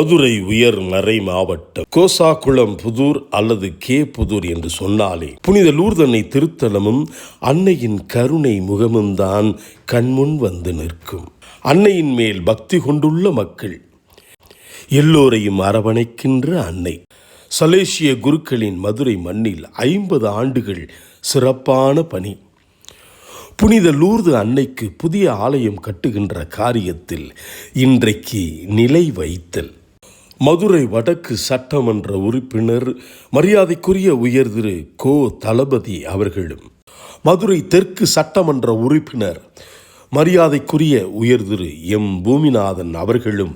மதுரை உயர் மறை மாவட்டம் கோசாகுளம் புதூர் அல்லது கே புதூர் என்று சொன்னாலே புனித லூர்தன்னை திருத்தலமும் அன்னையின் கருணை முகமும் தான் கண்முன் வந்து நிற்கும். அன்னையின் மேல் பக்தி கொண்டுள்ள மக்கள், எல்லோரையும் அரவணைக்கின்ற அன்னை. சலேசிய குருக்களின் மதுரை மண்ணில் 50 ஆண்டுகள் சிறப்பான பணி. புனித லூர்து அன்னைக்கு புதிய ஆலயம் கட்டுகின்ற காரியத்தில் இன்றைக்கு நிலை வைத்தல். மதுரை வடக்கு சட்டமன்ற உறுப்பினர் மரியாதைக்குரிய உயர் திரு கோ தளபதி அவர்களும், மதுரை தெற்கு சட்டமன்ற உறுப்பினர் மரியாதைக்குரிய உயர் திரு எம் பூமிநாதன் அவர்களும்,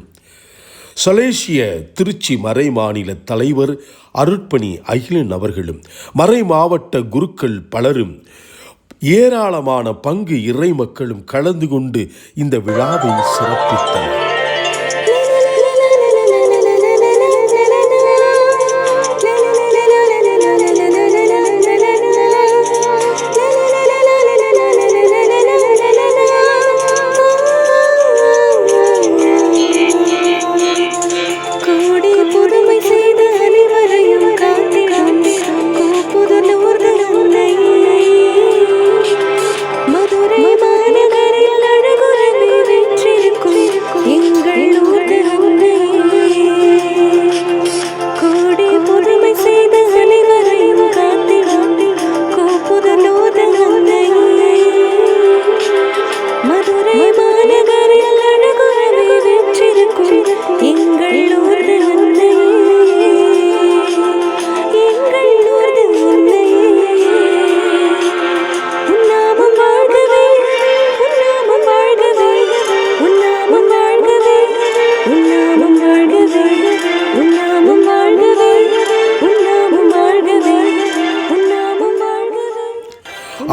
சலேசிய திருச்சி மறை மாநில தலைவர் அருட்பணி அகிலன் அவர்களும், மறை மாவட்ட குருக்கள் பலரும், ஏராளமான பங்கு இறை மக்களும் கலந்து கொண்டு இந்த விழாவை சிறப்பித்தனர்.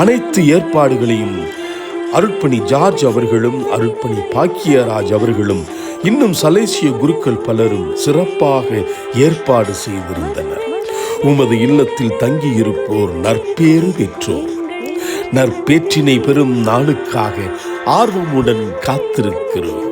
அனைத்து ஏற்பாடுகளையும் அருட்பணி ஜார்ஜ் அவர்களும் அருட்பணி பாக்கியராஜ் அவர்களும் இன்னும் சலேசிய குருக்கள் பலரும் சிறப்பாக ஏற்பாடு செய்திருந்தனர். உமது இல்லத்தில் தங்கியிருப்போர் நற்பேறு பெற்றோர். நற்பேற்றினை பெறும் நாளுக்காக ஆர்வமுடன் காத்திருக்கிறோம்.